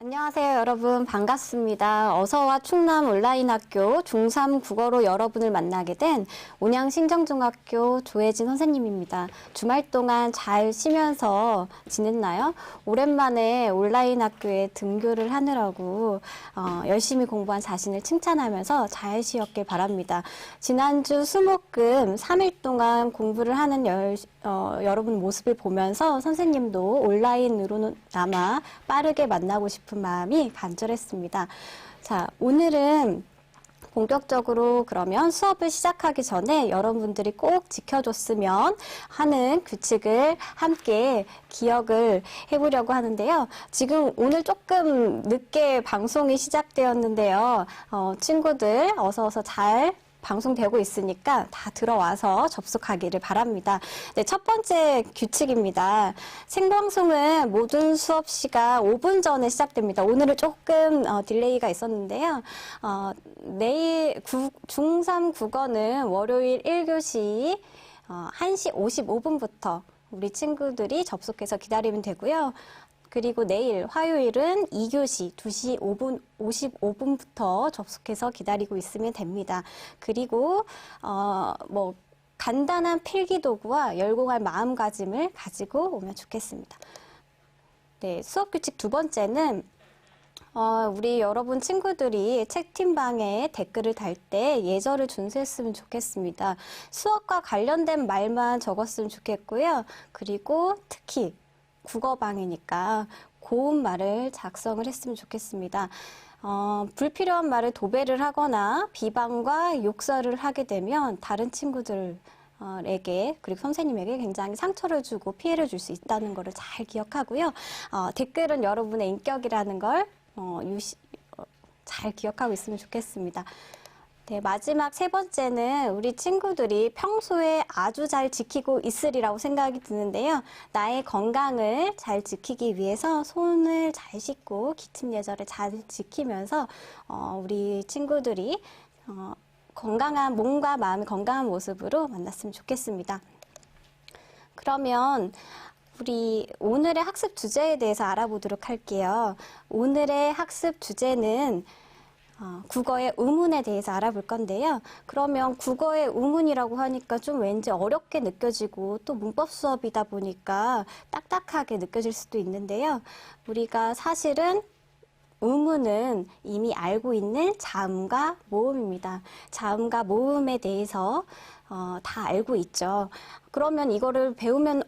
안녕하세요, 여러분. 반갑습니다. 어서와 충남 온라인학교 중3 국어로 여러분을 만나게 된 온양신정중학교 조혜진 선생님입니다. 주말 동안 잘 쉬면서 지냈나요? 오랜만에 온라인 학교에 등교를 하느라고 열심히 공부한 자신을 칭찬하면서 잘 쉬었길 바랍니다. 지난주 수목금 3일 동안 공부를 하는 여러분 모습을 보면서 선생님도 온라인으로나마 빠르게 만나고 싶은 마음이 간절했습니다. 자, 오늘은 본격적으로 그러면 수업을 시작하기 전에 여러분들이 꼭 지켜줬으면 하는 규칙을 함께 기억을 해보려고 하는데요. 지금 오늘 조금 늦게 방송이 시작되었는데요. 친구들 어서 잘 방송되고 있으니까 다 들어와서 접속하기를 바랍니다. 네, 첫 번째 규칙입니다. 생방송은 모든 수업 시간 5분 전에 시작됩니다. 오늘은 조금 딜레이가 있었는데요. 내일 중3 국어는 월요일 1교시 1시 55분부터 우리 친구들이 접속해서 기다리면 되고요. 그리고 내일 화요일은 2교시 2시 55분부터 접속해서 기다리고 있으면 됩니다. 그리고 간단한 필기도구와 열공할 마음가짐을 가지고 오면 좋겠습니다. 네, 수업 규칙 두 번째는 우리 여러분 친구들이 채팅방에 댓글을 달 때 예절을 준수했으면 좋겠습니다. 수업과 관련된 말만 적었으면 좋겠고요. 그리고 특히 국어방이니까 고운 말을 작성을 했으면 좋겠습니다. 불필요한 말을 도배를 하거나 비방과 욕설을 하게 되면 다른 친구들에게 그리고 선생님에게 굉장히 상처를 주고 피해를 줄 수 있다는 것을 잘 기억하고요. 댓글은 여러분의 인격이라는 걸 잘 기억하고 있으면 좋겠습니다. 네, 마지막 세 번째는 우리 친구들이 평소에 아주 잘 지키고 있으리라고 생각이 드는데요. 나의 건강을 잘 지키기 위해서 손을 잘 씻고 기침 예절을 잘 지키면서 우리 친구들이 건강한 몸과 마음이 건강한 모습으로 만났으면 좋겠습니다. 그러면 우리 오늘의 학습 주제에 대해서 알아보도록 할게요. 오늘의 학습 주제는 국어의 의문에 대해서 알아볼 건데요. 그러면 국어의 의문이라고 하니까 좀 왠지 어렵게 느껴지고 또 문법 수업이다 보니까 딱딱하게 느껴질 수도 있는데요. 우리가 사실은 의문은 이미 알고 있는 자음과 모음입니다. 자음과 모음에 대해서 다 알고 있죠. 그러면 이거를 배우면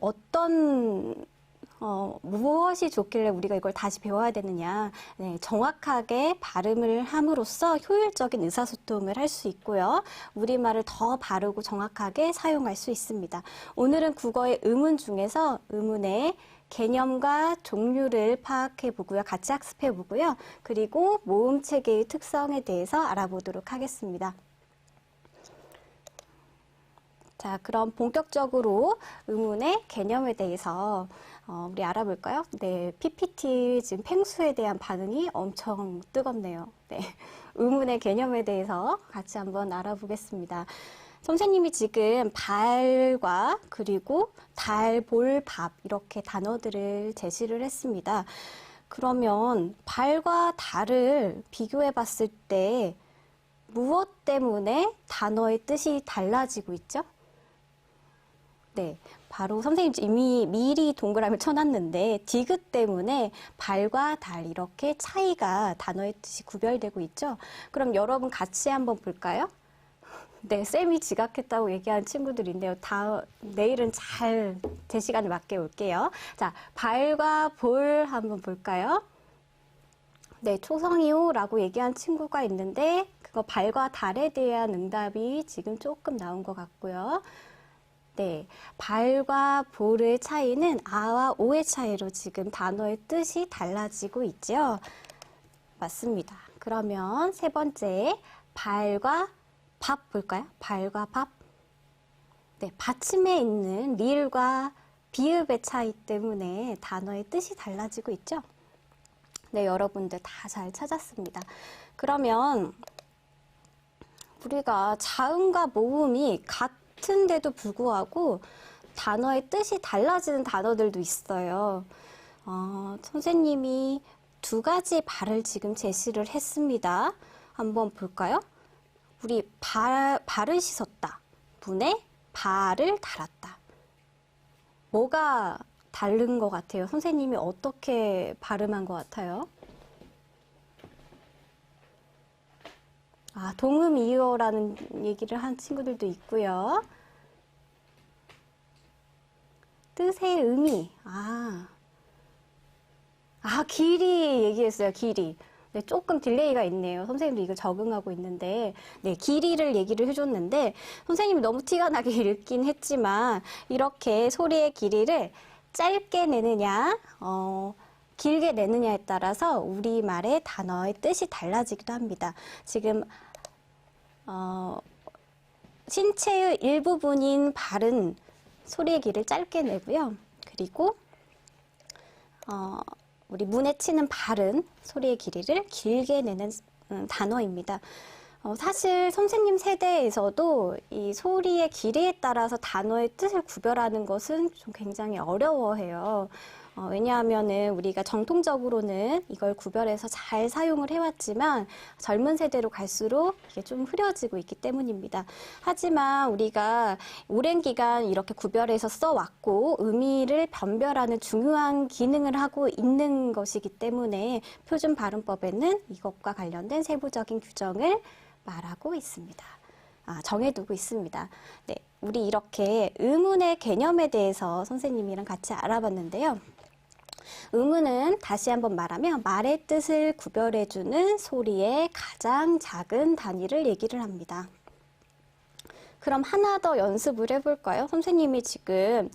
무엇이 좋길래 우리가 이걸 다시 배워야 되느냐. 네, 정확하게 발음을 함으로써 효율적인 의사소통을 할 수 있고요. 우리말을 더 바르고 정확하게 사용할 수 있습니다. 오늘은 국어의 의문 중에서 의문의 개념과 종류를 파악해 보고요. 같이 학습해 보고요. 그리고 모음 체계의 특성에 대해서 알아보도록 하겠습니다. 자, 그럼 본격적으로 의문의 개념에 대해서 우리 알아볼까요? 네, PPT 지금 팽수에 대한 반응이 엄청 뜨겁네요. 네, 의문의 개념에 대해서 같이 한번 알아보겠습니다. 선생님이 지금 발과 그리고 달, 볼, 밥 이렇게 단어들을 제시를 했습니다. 그러면 발과 달을 비교해 봤을 때 무엇 때문에 단어의 뜻이 달라지고 있죠? 네, 바로 선생님 이미 미리 동그라미를 쳐놨는데 디귿 때문에 발과 달 이렇게 차이가 단어의 뜻이 구별되고 있죠. 그럼 여러분 같이 한번 볼까요? 네, 쌤이 지각했다고 얘기하는 친구들인데요. 내일은 잘 제 시간에 맞게 올게요. 자, 발과 볼 한번 볼까요? 네, 초성이요라고 얘기한 친구가 있는데 그거 발과 달에 대한 응답이 지금 조금 나온 것 같고요. 네, 발과 볼의 차이는 아와 오의 차이로 지금 단어의 뜻이 달라지고 있죠. 맞습니다. 그러면 세 번째, 발과 밥 볼까요? 발과 밥. 네, 받침에 있는 리을과 비읍의 차이 때문에 단어의 뜻이 달라지고 있죠. 네, 여러분들 다 잘 찾았습니다. 그러면 우리가 자음과 모음이 같은데도 불구하고 단어의 뜻이 달라지는 단어들도 있어요. 선생님이 두 가지 발을 지금 제시를 했습니다. 한번 볼까요? 우리 발을 씻었다. 문에 발을 달았다. 뭐가 다른 것 같아요? 선생님이 어떻게 발음한 것 같아요? 동음이어라는 얘기를 한 친구들도 있고요. 뜻의 의미. 길이 얘기했어요. 길이. 네, 조금 딜레이가 있네요. 선생님도 이거 적응하고 있는데, 네, 길이를 얘기를 해줬는데, 선생님이 너무 티가 나게 읽긴 했지만, 이렇게 소리의 길이를 짧게 내느냐, 길게 내느냐에 따라서 우리말의 단어의 뜻이 달라지기도 합니다. 지금, 신체의 일부분인 발은 소리의 길이를 짧게 내고요. 그리고, 우리 문에 치는 발은 소리의 길이를 길게 내는 단어입니다. 사실 선생님 세대에서도 이 소리의 길이에 따라서 단어의 뜻을 구별하는 것은 좀 굉장히 어려워해요. 왜냐하면은 우리가 정통적으로는 이걸 구별해서 잘 사용을 해왔지만 젊은 세대로 갈수록 이게 좀 흐려지고 있기 때문입니다. 하지만 우리가 오랜 기간 이렇게 구별해서 써왔고 의미를 변별하는 중요한 기능을 하고 있는 것이기 때문에 표준 발음법에는 이것과 관련된 세부적인 규정을 말하고 있습니다. 정해두고 있습니다. 네, 우리 이렇게 의문의 개념에 대해서 선생님이랑 같이 알아봤는데요. 의문은 다시 한번 말하면 말의 뜻을 구별해주는 소리의 가장 작은 단위를 얘기를 합니다. 그럼 하나 더 연습을 해볼까요? 선생님이 지금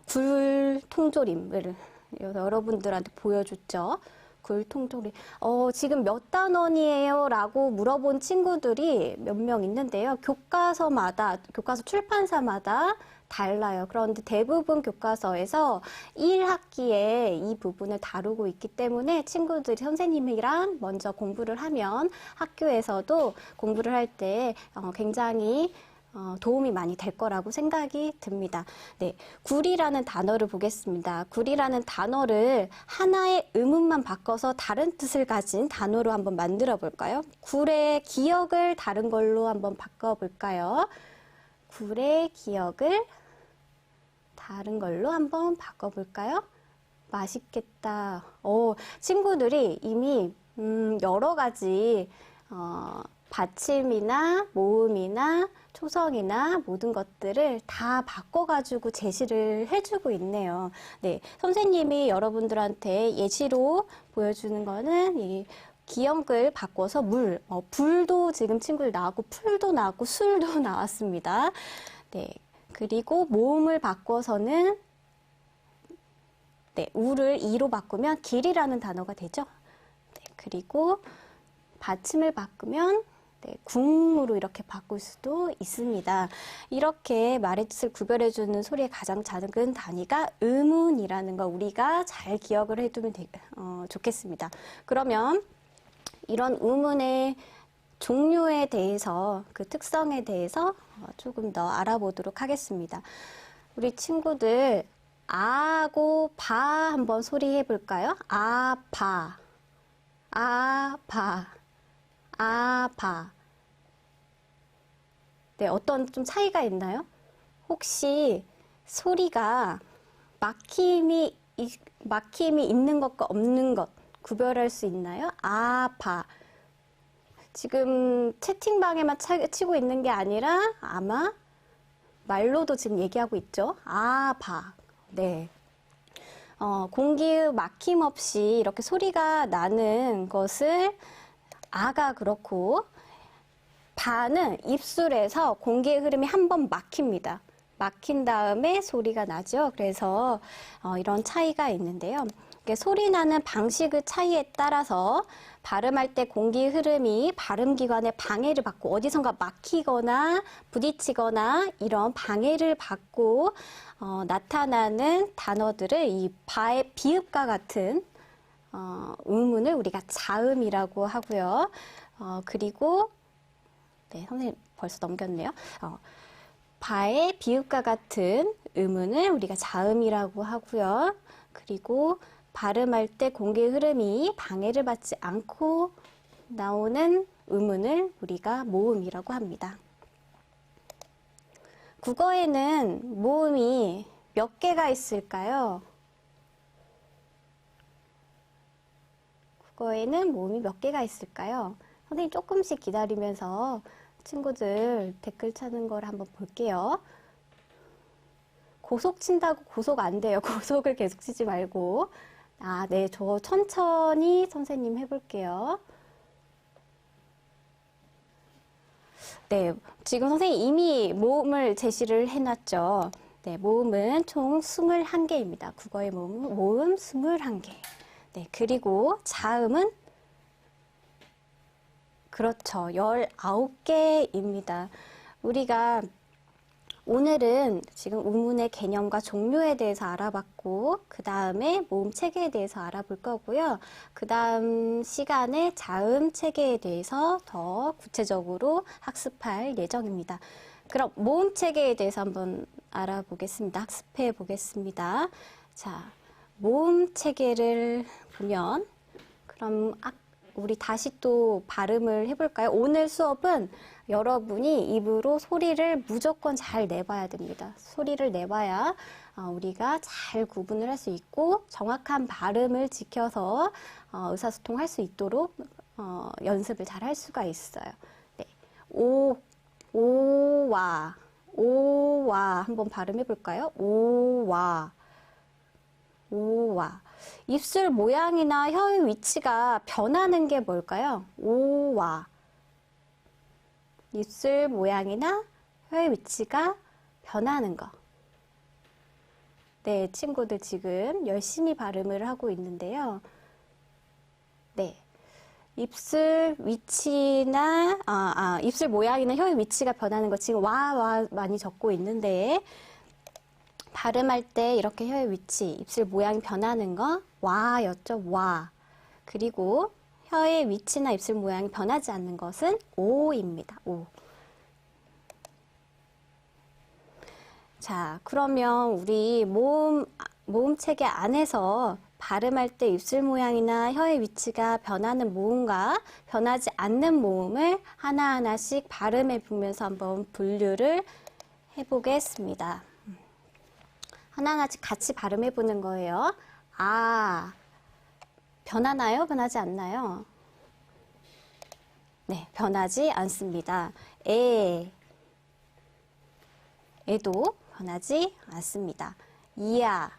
굴 통조림을 여러분들한테 보여줬죠. 굴 통조림. 지금 몇 단원이에요? 라고 물어본 친구들이 몇 명 있는데요. 교과서 출판사마다 달라요. 그런데 대부분 교과서에서 1학기에 이 부분을 다루고 있기 때문에 친구들이 선생님이랑 먼저 공부를 하면 학교에서도 공부를 할 때 굉장히 도움이 많이 될 거라고 생각이 듭니다. 네, 굴이라는 단어를 보겠습니다. 굴이라는 단어를 하나의 의문만 바꿔서 다른 뜻을 가진 단어로 한번 만들어 볼까요? 굴의 기억을 다른 걸로 한번 바꿔 볼까요? 굴의 기억을 다른 걸로 한번 바꿔 볼까요? 맛있겠다. 친구들이 이미 여러 가지 받침이나 모음이나 초성이나 모든 것들을 다 바꿔가지고 제시를 해주고 있네요. 네, 선생님이 여러분들한테 예시로 보여주는 거는 이 기억을 바꿔서 불도 지금 친구들 나왔고 풀도 나왔고 술도 나왔습니다. 네, 그리고 모음을 바꿔서는 우를 이로 바꾸면 길이라는 단어가 되죠. 네, 그리고 받침을 바꾸면 궁으로 이렇게 바꿀 수도 있습니다. 이렇게 말의 뜻을 구별해주는 소리의 가장 작은 단위가 의문이라는 거 우리가 잘 기억을 해두면 좋겠습니다. 그러면 이런 의문의 종류에 대해서 그 특성에 대해서 조금 더 알아보도록 하겠습니다. 우리 친구들 아고 바 한번 소리해 볼까요? 아바 아바 아바. 네, 어떤 좀 차이가 있나요? 혹시 소리가 막힘이 있는 것과 없는 것 구별할 수 있나요? 아바. 지금 채팅방에만 치고 있는 게 아니라 아마 말로도 지금 얘기하고 있죠. 아바. 네. 공기의 막힘 없이 이렇게 소리가 나는 것을 아가 그렇고 바는 입술에서 공기의 흐름이 한번 막힙니다. 막힌 다음에 소리가 나죠. 그래서 이런 차이가 있는데요. 소리 나는 방식의 차이에 따라서 발음할 때 공기 흐름이 발음기관에 방해를 받고 어디선가 막히거나 부딪히거나 이런 방해를 받고 나타나는 단어들을 이 바의 비읍과 같은 의문을 우리가 자음이라고 하고요. 그리고 네, 선생님 벌써 넘겼네요. 바의 비읍과 같은 의문을 우리가 자음이라고 하고요. 그리고 발음할 때 공기의 흐름이 방해를 받지 않고 나오는 음운을 우리가 모음이라고 합니다. 국어에는 모음이 몇 개가 있을까요? 국어에는 모음이 몇 개가 있을까요? 선생님 조금씩 기다리면서 친구들 댓글 찾는 걸 한번 볼게요. 고속 친다고 고속 안 돼요. 고속을 계속 치지 말고. 아, 네, 저 천천히 선생님 해볼게요. 네, 지금 선생님 이미 모음을 제시를 해놨죠. 네, 모음은 총 21개입니다. 국어의 모음 21개. 네, 그리고 자음은 그렇죠. 19개입니다. 우리가 오늘은 지금 우문의 개념과 종류에 대해서 알아봤고 그 다음에 모음 체계에 대해서 알아볼 거고요. 그 다음 시간에 자음 체계에 대해서 더 구체적으로 학습할 예정입니다. 그럼 모음 체계에 대해서 한번 알아보겠습니다. 학습해 보겠습니다. 자, 모음 체계를 보면 그럼 우리 다시 또 발음을 해볼까요? 오늘 수업은 여러분이 입으로 소리를 무조건 잘 내봐야 됩니다. 소리를 내봐야 우리가 잘 구분을 할 수 있고 정확한 발음을 지켜서 의사소통할 수 있도록 연습을 잘 할 수가 있어요. 네. 오와 한번 발음해 볼까요? 오와 입술 모양이나 혀의 위치가 변하는 게 뭘까요? 오와 입술 모양이나 혀의 위치가 변하는 거. 네, 친구들 지금 열심히 발음을 하고 있는데요. 네, 입술 위치나 입술 모양이나 혀의 위치가 변하는 거 지금 와 많이 적고 있는데 발음할 때 이렇게 혀의 위치, 입술 모양이 변하는 거 와였죠. 와. 그리고 혀의 위치나 입술 모양이 변하지 않는 것은 오입니다. 오. 자, 그러면 우리 모음 체계 안에서 발음할 때 입술 모양이나 혀의 위치가 변하는 모음과 변하지 않는 모음을 하나하나씩 발음해 보면서 한번 분류를 해보겠습니다. 하나하나씩 같이 발음해 보는 거예요. 변하나요? 변하지 않나요? 네, 변하지 않습니다. 에도 변하지 않습니다. 이야.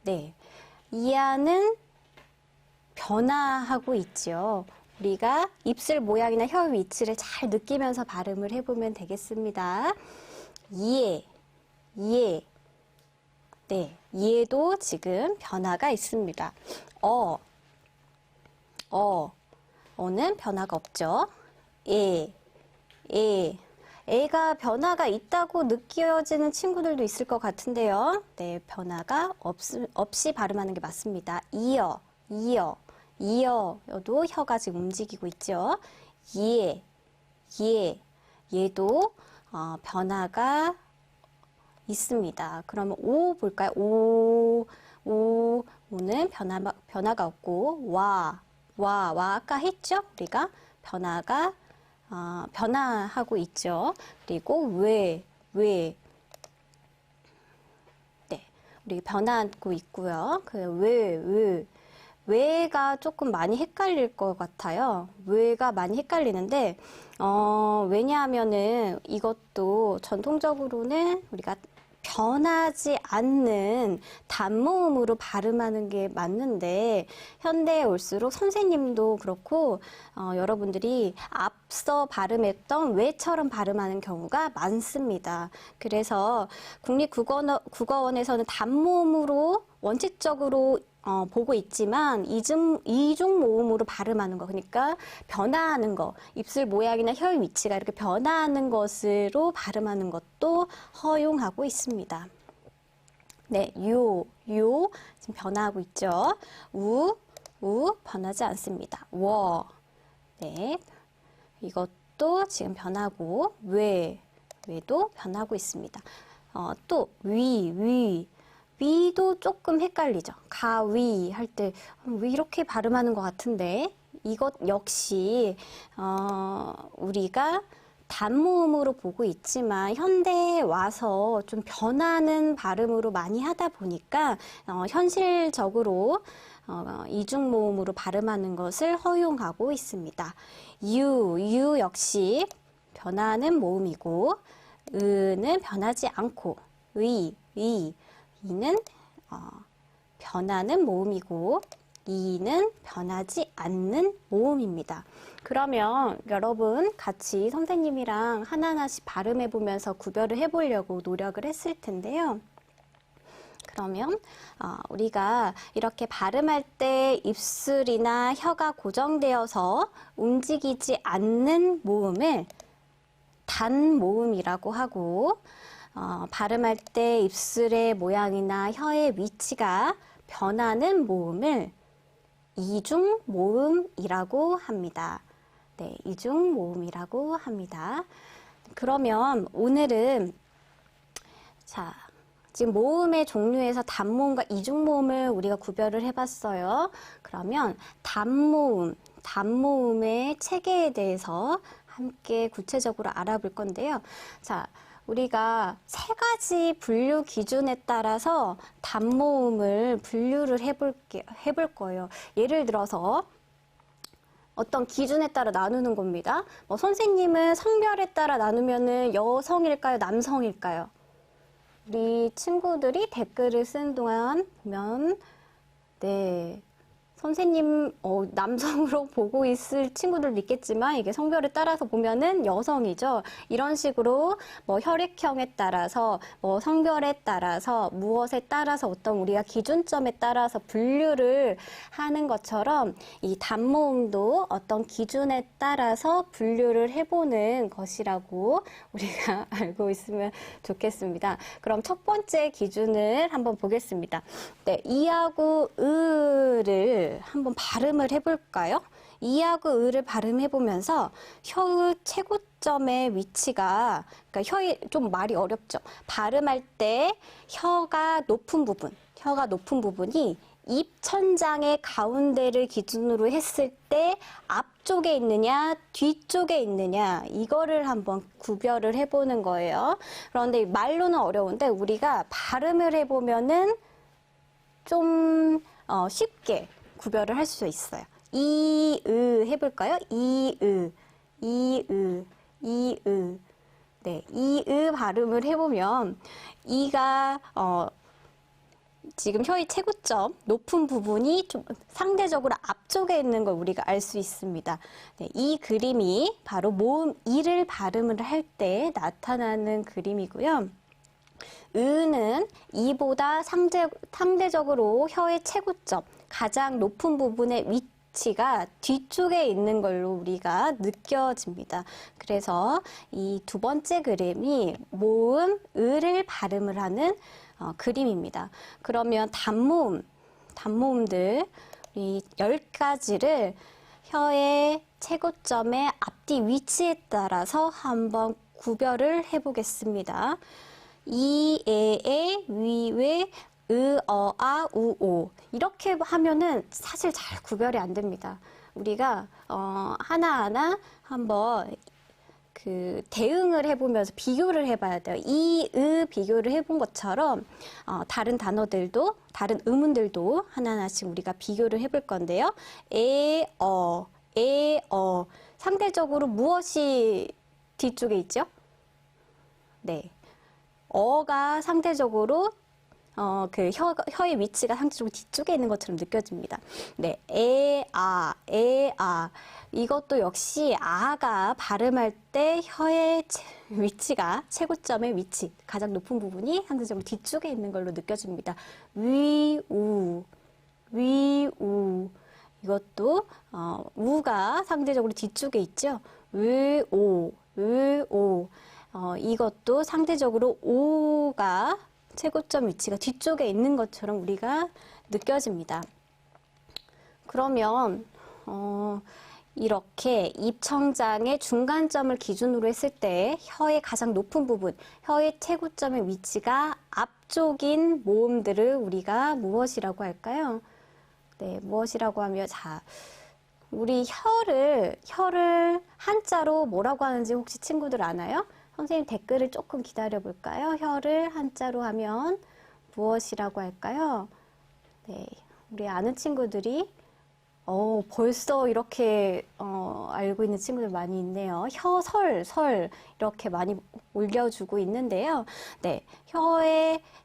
네, 이야는 변화하고 있죠. 우리가 입술 모양이나 혀 위치를 잘 느끼면서 발음을 해보면 되겠습니다. 이에. 네, 이에도 지금 변화가 있습니다. 어는 변화가 없죠. 애가 변화가 있다고 느껴지는 친구들도 있을 것 같은데요. 네, 변화가 없이 발음하는 게 맞습니다. 이어여도 혀가 지금 움직이고 있죠. 얘도 변화가 있습니다. 그러면 오 볼까요? 오는 변화가 없고 와 아까 했죠? 우리가 변화하고 있죠. 그리고 왜 네, 우리 변화하고 있고요. 왜가 조금 많이 헷갈릴 것 같아요. 왜가 많이 헷갈리는데 왜냐하면은 이것도 전통적으로는 우리가 변하지 않는 단모음으로 발음하는 게 맞는데 현대에 올수록 선생님도 그렇고 여러분들이 앞서 발음했던 왜처럼 발음하는 경우가 많습니다. 그래서 국립국어원에서는 단모음으로 원칙적으로 보고 있지만 이중 모음으로 발음하는 거, 그러니까 변화하는 거, 입술 모양이나 혀의 위치가 이렇게 변화하는 것으로 발음하는 것도 허용하고 있습니다. 네, 요 지금 변화하고 있죠. 우 변하지 않습니다. 네, 이것도 지금 변하고 외도 변하고 있습니다. 또 위도 조금 헷갈리죠. 가위 할 때 왜 이렇게 발음하는 것 같은데 이것 역시 우리가 단모음으로 보고 있지만 현대에 와서 좀 변하는 발음으로 많이 하다 보니까 현실적으로 이중모음으로 발음하는 것을 허용하고 있습니다. 유 역시 변하는 모음이고 는 변하지 않고 이는 변하는 모음이고 이는 변하지 않는 모음입니다. 그러면 여러분 같이 선생님이랑 하나하나씩 발음해 보면서 구별을 해보려고 노력을 했을 텐데요. 그러면 우리가 이렇게 발음할 때 입술이나 혀가 고정되어서 움직이지 않는 모음을 단모음이라고 하고 발음할 때 입술의 모양이나 혀의 위치가 변하는 모음을 이중모음이라고 합니다. 네, 이중모음이라고 합니다. 그러면 오늘은 지금 모음의 종류에서 단모음과 이중모음을 우리가 구별을 해봤어요. 그러면 단모음의 체계에 대해서 함께 구체적으로 알아볼 건데요. 우리가 세 가지 분류 기준에 따라서 단모음을 분류를 해볼 거예요. 예를 들어서 어떤 기준에 따라 나누는 겁니다. 선생님은 성별에 따라 나누면은 여성일까요? 남성일까요? 우리 친구들이 댓글을 쓴 동안 보면 네. 선생님 남성으로 보고 있을 친구들도 있겠지만 이게 성별에 따라서 보면은 여성이죠. 이런 식으로 혈액형에 따라서 성별에 따라서 무엇에 따라서 어떤 우리가 기준점에 따라서 분류를 하는 것처럼 이 단모음도 어떤 기준에 따라서 분류를 해보는 것이라고 우리가 알고 있으면 좋겠습니다. 그럼 첫 번째 기준을 한번 보겠습니다. 네, 이하고 으를 한번 발음을 해볼까요? 이하고 으를 발음해보면서 혀의 최고점의 위치가, 그러니까 혀의 좀 말이 어렵죠. 발음할 때 혀가 높은 부분이 입 천장의 가운데를 기준으로 했을 때 앞쪽에 있느냐, 뒤쪽에 있느냐, 이거를 한번 구별을 해보는 거예요. 그런데 말로는 어려운데 우리가 발음을 해보면은 좀 쉽게 구별을 할 수 있어요. 이으 해볼까요? 이으. 네, 이으 발음을 해보면 이가 지금 혀의 최고점 높은 부분이 좀 상대적으로 앞쪽에 있는 걸 우리가 알 수 있습니다. 네, 이 그림이 바로 모음 이를 발음을 할 때 나타나는 그림이고요. 으는 이보다 상대적으로 혀의 최고점, 가장 높은 부분의 위치가 뒤쪽에 있는 걸로 우리가 느껴집니다. 그래서 이 두 번째 그림이 모음 으를 발음을 하는 그림입니다. 그러면 단모음들 이 10가지를 혀의 최고점의 앞뒤 위치에 따라서 한번 구별을 해보겠습니다. 이, 에, 위, 웨, 으, 아, 우, 오. 이렇게 하면은 사실 잘 구별이 안 됩니다. 우리가, 하나하나 한번 대응을 해보면서 비교를 해봐야 돼요. 이, 으 비교를 해본 것처럼, 다른 단어들도, 다른 음운들도 하나하나씩 우리가 비교를 해볼 건데요. 에, 어. 상대적으로 무엇이 뒤쪽에 있죠? 네. 어가 상대적으로 혀의 위치가 상대적으로 뒤쪽에 있는 것처럼 느껴집니다. 네, 아. 이것도 역시 아가 발음할 때 혀의 위치가 최고점의 위치, 가장 높은 부분이 상대적으로 뒤쪽에 있는 걸로 느껴집니다. 우. 이것도 우가 상대적으로 뒤쪽에 있죠. 오. 이것도 상대적으로 오가 최고점 위치가 뒤쪽에 있는 것처럼 우리가 느껴집니다. 그러면 이렇게 입청장의 중간점을 기준으로 했을 때 혀의 가장 높은 부분, 혀의 최고점의 위치가 앞쪽인 모음들을 우리가 무엇이라고 할까요? 네, 무엇이라고 하면, 자, 우리 혀를 한자로 뭐라고 하는지 혹시 친구들 아나요? 선생님 댓글을 조금 기다려 볼까요? 혀를 한자로 하면 무엇이라고 할까요? 네, 우리 아는 친구들이 벌써 이렇게 알고 있는 친구들 많이 있네요. 혀설 이렇게 많이 올려주고 있는데요. 네,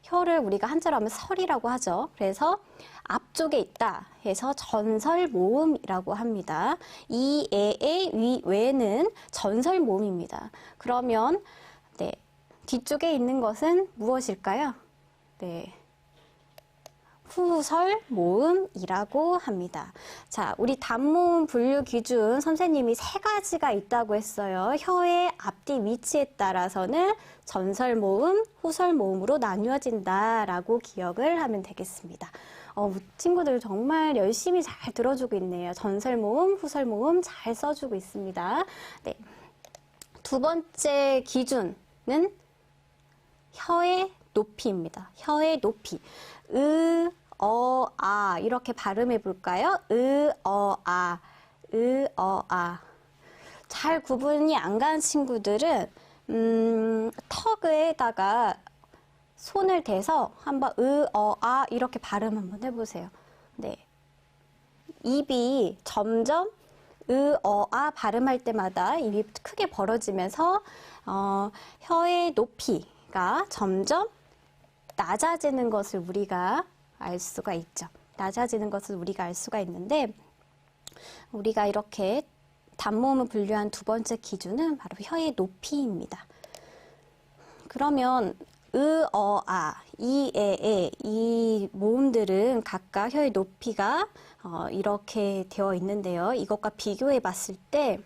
혀를 우리가 한자로 하면 설이라고 하죠. 그래서 앞쪽에 있다 해서 전설모음이라고 합니다. 이, 에, 위, 외는 전설모음입니다. 그러면 네, 뒤쪽에 있는 것은 무엇일까요? 네. 후설모음이라고 합니다. 자, 우리 단모음 분류 기준 선생님이 3가지가 있다고 했어요. 혀의 앞뒤 위치에 따라서는 전설모음, 후설모음으로 나뉘어진다라고 기억을 하면 되겠습니다. 친구들 정말 열심히 잘 들어주고 있네요. 전설모음, 후설모음 잘 써주고 있습니다. 네. 두 번째 기준은 혀의 높이입니다. 혀의 높이. 아 이렇게 발음해 볼까요? 아. 잘 구분이 안 가는 친구들은 턱에다가 손을 대서 한번 아 이렇게 발음 한번 해보세요. 네. 입이 점점 아 발음할 때마다 입이 크게 벌어지면서 혀의 높이가 점점 낮아지는 것을 우리가 알 수가 있죠. 낮아지는 것을 우리가 알 수가 있는데 우리가 이렇게 단모음을 분류한 두 번째 기준은 바로 혀의 높이입니다. 그러면 아, 이 모음들은 각각 혀의 높이가 이렇게 되어 있는데요. 이것과 비교해 봤을 때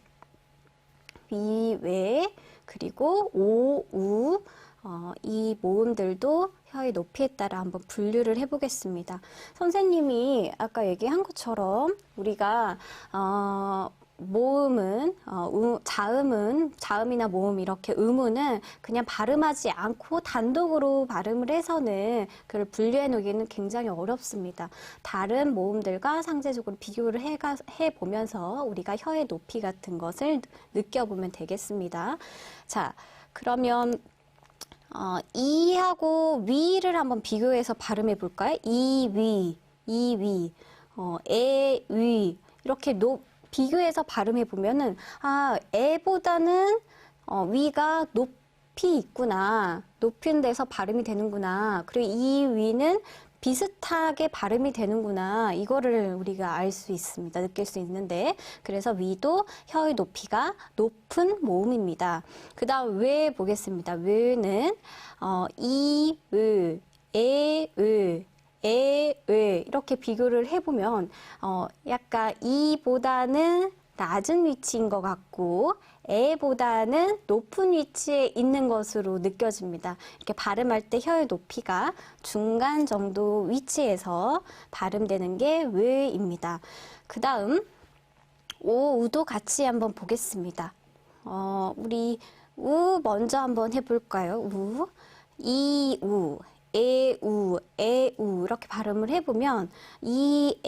위, 외, 그리고 오, 우 이 모음들도 혀의 높이에 따라 한번 분류를 해보겠습니다. 선생님이 아까 얘기한 것처럼 우리가 모음은 자음이나 모음 이렇게 음은 그냥 발음하지 않고 단독으로 발음을 해서는 그걸 분류해 놓기는 굉장히 어렵습니다. 다른 모음들과 상대적으로 비교를 해 보면서 우리가 혀의 높이 같은 것을 느껴보면 되겠습니다. 자, 그러면 이하고 위를 한번 비교해서 발음해 볼까요? 이위, 에위 이렇게 비교해서 발음해 보면은 에보다는 위가 높이 있구나, 높은 데서 발음이 되는구나. 그리고 이 위는 비슷하게 발음이 되는구나. 이거를 우리가 알 수 있습니다. 느낄 수 있는데 그래서 위도 혀의 높이가 높은 모음입니다. 그 다음 외 보겠습니다. 외는 이, 의, 에, 의, 에, 의 이렇게 비교를 해보면 약간 이보다는 낮은 위치인 것 같고 에보다는 높은 위치에 있는 것으로 느껴집니다. 이렇게 발음할 때 혀의 높이가 중간 정도 위치에서 발음되는 게 외입니다. 그 다음 오, 우도 같이 한번 보겠습니다. 우리 우 먼저 한번 해볼까요? 우, 이, 우, 에, 우, 에, 우 이렇게 발음을 해보면 이,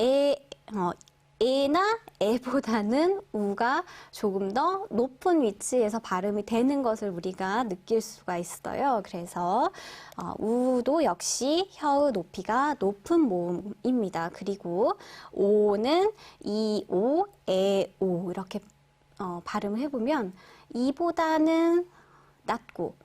에나 에보다는 우가 조금 더 높은 위치에서 발음이 되는 것을 우리가 느낄 수가 있어요. 그래서 우도 역시 혀의 높이가 높은 모음입니다. 그리고 오는 이, 오, 에, 오 이렇게 발음을 해보면 이보다는 낮고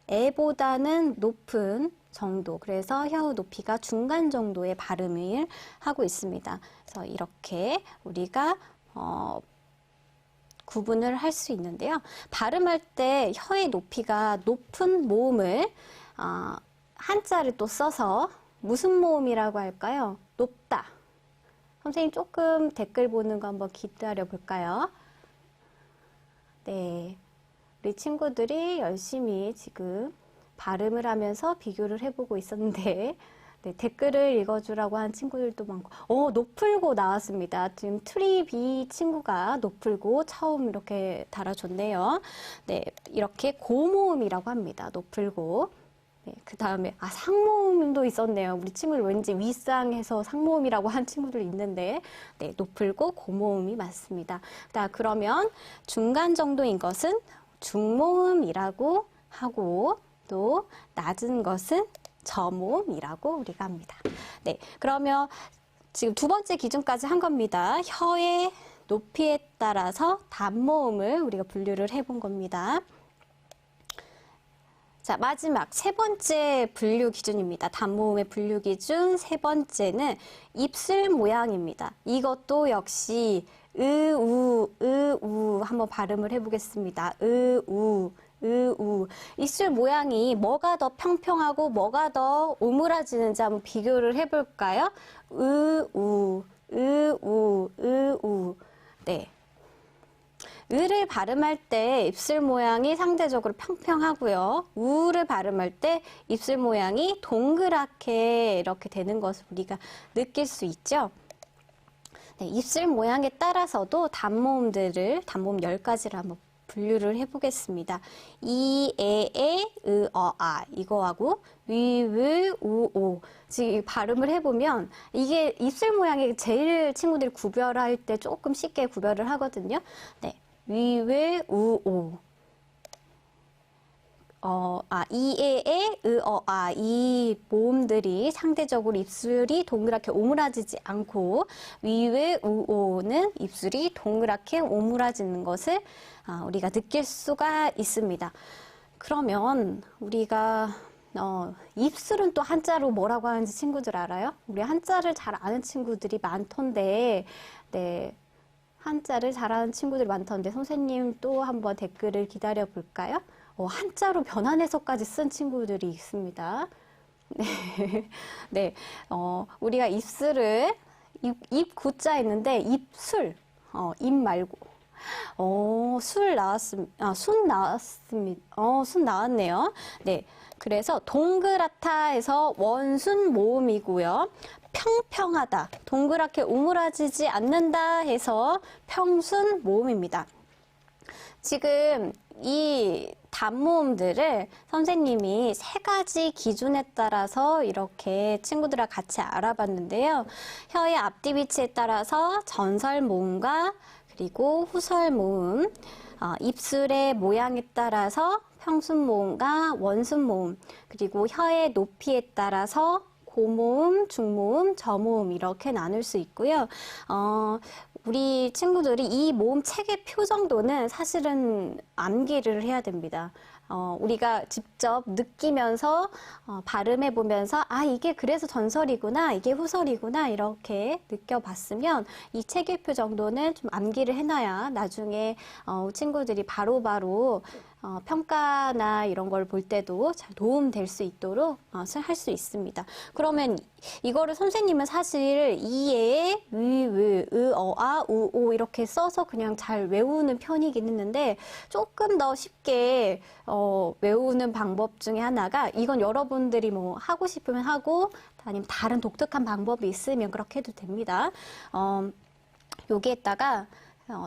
에보다는 높은 정도, 그래서 혀의 높이가 중간 정도의 발음을 하고 있습니다. 그래서 이렇게 우리가 구분을 할 수 있는데요. 발음할 때 혀의 높이가 높은 모음을 한자를 또 써서 무슨 모음이라고 할까요? 높다. 선생님 조금 댓글 보는 거 한번 기다려 볼까요? 네, 우리 친구들이 열심히 지금 발음을 하면서 비교를 해보고 있었는데 네, 댓글을 읽어주라고 한 친구들도 많고, 노풀고 나왔습니다. 지금 트리비 친구가 노풀고 처음 이렇게 달아줬네요. 네, 이렇게 고모음이라고 합니다. 노풀고. 네, 그 다음에, 상모음도 있었네요. 우리 친구들 왠지 윗상해서 상모음이라고 한 친구들 있는데, 네, 노풀고 고모음이 맞습니다. 자, 그러면 중간 정도인 것은 중모음이라고 하고, 또 낮은 것은 저모음이라고 우리가 합니다. 네, 그러면 지금 두 번째 기준까지 한 겁니다. 혀의 높이에 따라서 단모음을 우리가 분류를 해본 겁니다. 자, 마지막 세 번째 분류 기준입니다. 단모음의 분류 기준 세 번째는 입술 모양입니다. 이것도 역시 으우 한번 발음을 해보겠습니다. 으우. 입술 모양이 뭐가 더 평평하고 뭐가 더 오므라지는지 한번 비교를 해볼까요? 으우. 네. 으를 발음할 때 입술 모양이 상대적으로 평평하고요. 우를 발음할 때 입술 모양이 동그랗게 이렇게 되는 것을 우리가 느낄 수 있죠. 네, 입술 모양에 따라서도 단모음 10가지를 한번 분류를 해보겠습니다. 이, 에, 으, 이거하고 위, 우, 오. 지금 발음을 해보면 이게 입술 모양이 제일 친구들이 구별할 때 조금 쉽게 구별을 하거든요. 네, 위, 우, 오. 이, 에, 으, 이 모음들이 상대적으로 입술이 동그랗게 오므라지지 않고 위에 우오는 입술이 동그랗게 오므라지는 것을 우리가 느낄 수가 있습니다. 그러면 우리가 입술은 또 한자로 뭐라고 하는지 친구들 알아요? 우리 한자를 잘 아는 친구들이 많던데, 네. 한자를 잘하는 친구들이 많던데 선생님 또 한번 댓글을 기다려 볼까요? 한자로 변환 해석까지 쓴 친구들이 있습니다. 네. 네. 우리가 입술을, 입 구자 있는데, 입술, 입 말고. 순 나왔습니다. 순 나왔네요. 네. 그래서 동그랗다 해서 원순 모음이고요. 평평하다, 동그랗게 오므라지지 않는다 해서 평순 모음입니다. 지금 이 단모음들을 선생님이 3가지 기준에 따라서 이렇게 친구들과 같이 알아봤는데요. 혀의 앞뒤 위치에 따라서 전설 모음과 그리고 후설 모음, 입술의 모양에 따라서 평순 모음과 원순 모음, 그리고 혀의 높이에 따라서 고모음, 중모음, 저모음 이렇게 나눌 수 있고요. 우리 친구들이 이 모음 체계표 정도는 사실은 암기를 해야 됩니다. 우리가 직접 느끼면서 발음해 보면서 이게 그래서 전설이구나, 이게 후설이구나 이렇게 느껴봤으면 이 체계표 정도는 좀 암기를 해놔야 나중에 친구들이 바로바로 평가나 이런 걸 볼 때도 잘 도움될 수 있도록 할 수 있습니다. 그러면 이거를 선생님은 사실 이에, 위, 으, 우, 오 이렇게 써서 그냥 잘 외우는 편이긴 했는데 조금 더 쉽게 외우는 방법 중에 하나가 이건 여러분들이 뭐 하고 싶으면 하고 아니면 다른 독특한 방법이 있으면 그렇게 해도 됩니다. 여기에다가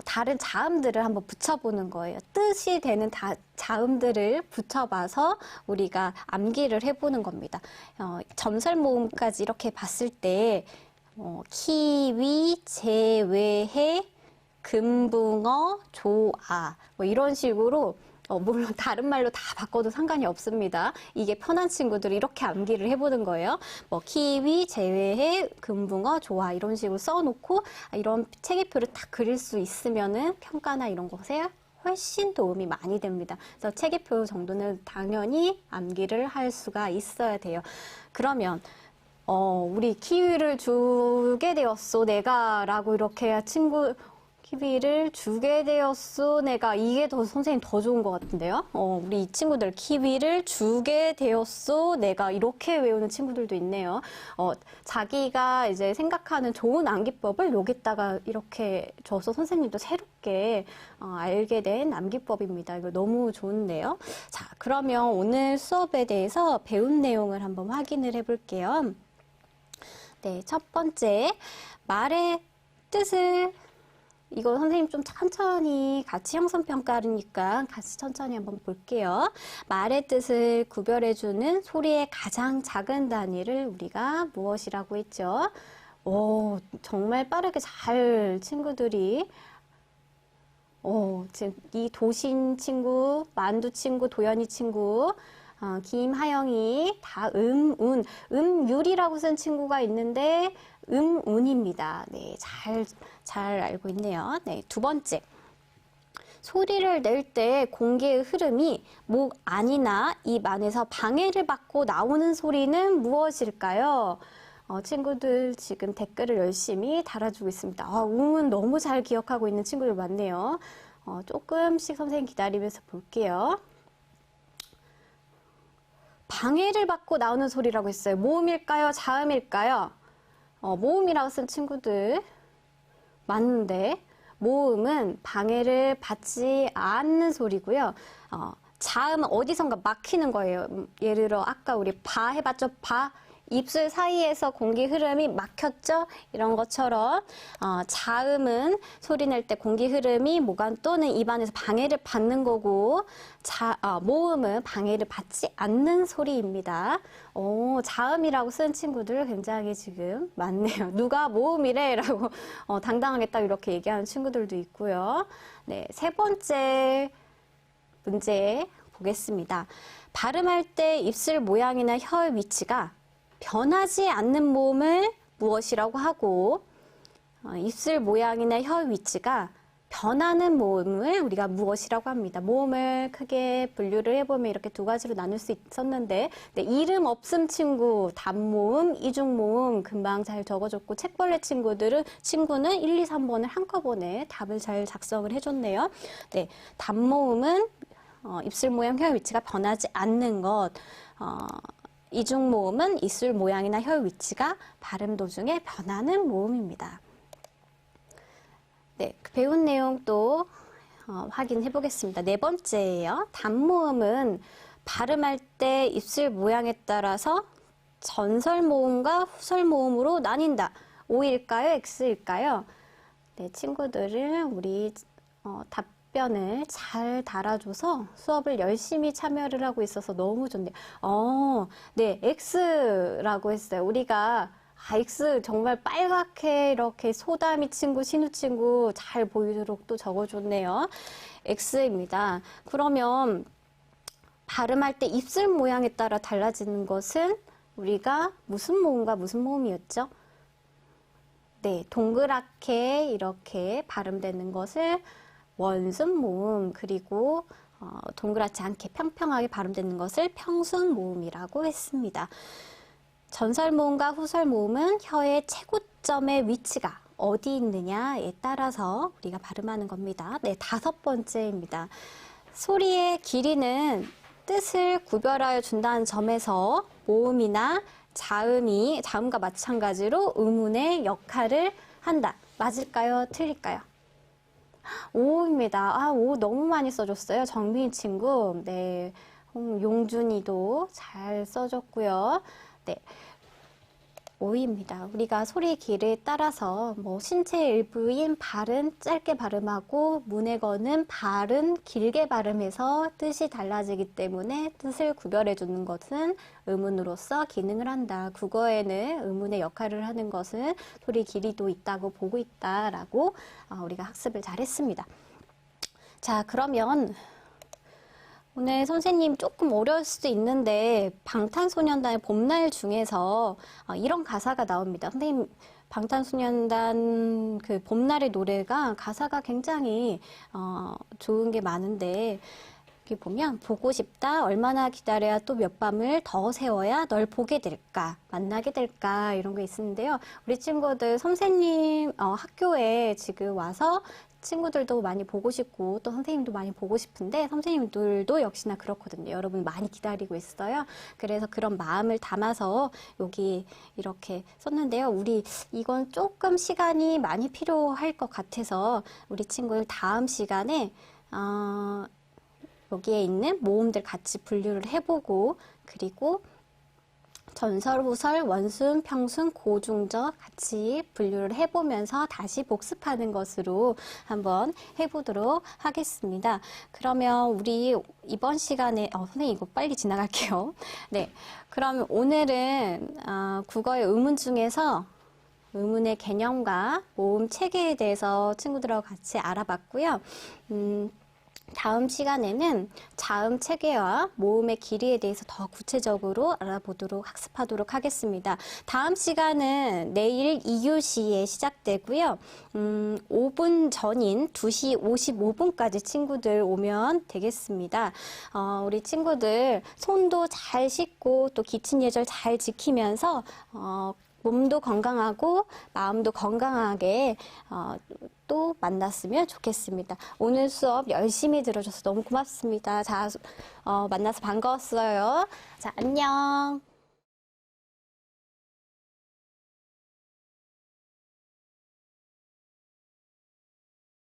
다른 자음들을 한번 붙여보는 거예요. 뜻이 되는 자음들을 붙여봐서 우리가 암기를 해보는 겁니다. 점설 모음까지 이렇게 봤을 때 키위, 제외해, 금붕어, 조아 뭐 이런 식으로 물론 다른 말로 다 바꿔도 상관이 없습니다. 이게 편한 친구들이 이렇게 암기를 해보는 거예요. 뭐 키위, 제외해, 금붕어, 좋아 이런 식으로 써놓고 이런 체계표를 딱 그릴 수 있으면은 평가나 이런 것에 훨씬 도움이 많이 됩니다. 그래서 체계표 정도는 당연히 암기를 할 수가 있어야 돼요. 그러면 우리 키위를 주게 되었소 내가 라고 이렇게 키위를 주게 되었소 내가 이게 더 선생님 더 좋은 것 같은데요. 우리 이 친구들 키위를 주게 되었소 내가 이렇게 외우는 친구들도 있네요. 자기가 이제 생각하는 좋은 암기법을 여기다가 이렇게 줘서 선생님도 새롭게 알게 된 암기법입니다. 이거 너무 좋은데요. 자, 그러면 오늘 수업에 대해서 배운 내용을 한번 확인을 해볼게요. 네, 첫 번째, 말의 뜻을, 이거 선생님 좀 천천히 같이 형성평가니까 같이 천천히 한번 볼게요. 말의 뜻을 구별해주는 소리의 가장 작은 단위를 우리가 무엇이라고 했죠? 오, 정말 빠르게 잘 친구들이 지금 이 도신 친구, 만두 친구, 도연이 친구, 김하영이 다 운, 음율이라고 쓴 친구가 있는데 운입니다. 네, 잘 알고 있네요. 네, 두 번째. 소리를 낼 때 공기의 흐름이 목 안이나 입 안에서 방해를 받고 나오는 소리는 무엇일까요? 친구들 지금 댓글을 열심히 달아주고 있습니다. 웅은 너무 잘 기억하고 있는 친구들 많네요. 조금씩 선생님 기다리면서 볼게요. 방해를 받고 나오는 소리라고 했어요. 모음일까요? 자음일까요? 모음이라고 쓴 친구들 많은데 모음은 방해를 받지 않는 소리고요. 자음은 어디선가 막히는 거예요. 예를 들어 아까 우리 바 해봤죠? 바. 입술 사이에서 공기 흐름이 막혔죠? 이런 것처럼 자음은 소리 낼 때 공기 흐름이 목안 또는 입안에서 방해를 받는 거고 모음은 방해를 받지 않는 소리입니다. 자음이라고 쓴 친구들 굉장히 지금 많네요. 누가 모음이래? 라고 당당하게 딱 이렇게 얘기하는 친구들도 있고요. 네, 세 번째 문제 보겠습니다. 발음할 때 입술 모양이나 혀의 위치가 변하지 않는 모음을 무엇이라고 하고 입술 모양이나 혀 위치가 변하는 모음을 우리가 무엇이라고 합니다. 모음을 크게 분류를 해보면 이렇게 두 가지로 나눌 수 있었는데 네, 이름 없음 친구, 단모음, 이중모음 금방 잘 적어줬고 책벌레 친구는 1, 2, 3번을 한꺼번에 답을 잘 작성을 해줬네요. 네, 단모음은 입술 모양, 혀 위치가 변하지 않는 것. 이중모음은 입술 모양이나 혀 위치가 발음 도중에 변하는 모음입니다. 네, 배운 내용 또 확인해 보겠습니다. 네 번째예요. 단모음은 발음할 때 입술 모양에 따라서 전설모음과 후설모음으로 나뉜다. O일까요? X일까요? 네, 친구들은 우리 답변을 잘 달아줘서 수업을 열심히 참여를 하고 있어서 너무 좋네요. 네, X라고 했어요. 우리가 X 정말 빨갛게 이렇게 소다미 친구, 신우 친구 잘 보이도록 또 적어줬네요. X입니다. 그러면 발음할 때 입술 모양에 따라 달라지는 것은 우리가 무슨 모음과 무슨 모음이었죠? 네, 동그랗게 이렇게 발음되는 것을 원순 모음, 그리고 동그랗지 않게 평평하게 발음되는 것을 평순 모음이라고 했습니다. 전설 모음과 후설 모음은 혀의 최고점의 위치가 어디 있느냐에 따라서 우리가 발음하는 겁니다. 네, 다섯 번째입니다. 소리의 길이는 뜻을 구별하여 준다는 점에서 모음이나 자음과 마찬가지로 음운의 역할을 한다. 맞을까요? 틀릴까요? O입니다. O 너무 많이 써줬어요. 정민 친구. 네. 용준이도 잘 써줬고요. 네. O입니다. 우리가 소리 길에 따라서 신체 일부인 발은 짧게 발음하고 문에 거는 발은 길게 발음해서 뜻이 달라지기 때문에 뜻을 구별해 주는 것은 음운으로서 기능을 한다. 국어에는 음운의 역할을 하는 것은 소리 길이도 있다고 보고 있다라고 우리가 학습을 잘했습니다. 자, 그러면 오늘 선생님 조금 어려울 수도 있는데 방탄소년단의 봄날 중에서 이런 가사가 나옵니다. 선생님 방탄소년단 그 봄날의 노래가 가사가 굉장히 좋은 게 많은데 여기 보면 보고 싶다, 얼마나 기다려야 또 몇 밤을 더 세워야 널 보게 될까, 만나게 될까 이런 게 있는데요. 우리 친구들 선생님 학교에 지금 와서 친구들도 많이 보고 싶고 또 선생님도 많이 보고 싶은데 선생님들도 역시나 그렇거든요. 여러분 많이 기다리고 있어요. 그래서 그런 마음을 담아서 여기 이렇게 썼는데요. 우리 이건 조금 시간이 많이 필요할 것 같아서 우리 친구들 다음 시간에 여기에 있는 모음들 같이 분류를 해보고 그리고 전설, 후설, 원순, 평순, 고중적 같이 분류를 해보면서 다시 복습하는 것으로 한번 해보도록 하겠습니다. 그러면 우리 이번 시간에, 선생님 이거 빨리 지나갈게요. 네. 그럼 오늘은 국어의 의문 중에서 의문의 개념과 모음 체계에 대해서 친구들하고 같이 알아봤고요. 다음 시간에는 자음 체계와 모음의 길이에 대해서 더 구체적으로 알아보도록 학습하도록 하겠습니다. 다음 시간은 내일 2교시에 시작되고요. 5분 전인 2시 55분까지 친구들 오면 되겠습니다. 우리 친구들 손도 잘 씻고 또 기침 예절 잘 지키면서 몸도 건강하고 마음도 건강하게 또 만났으면 좋겠습니다. 오늘 수업 열심히 들어줘서 너무 고맙습니다. 자, 만나서 반가웠어요. 자, 안녕.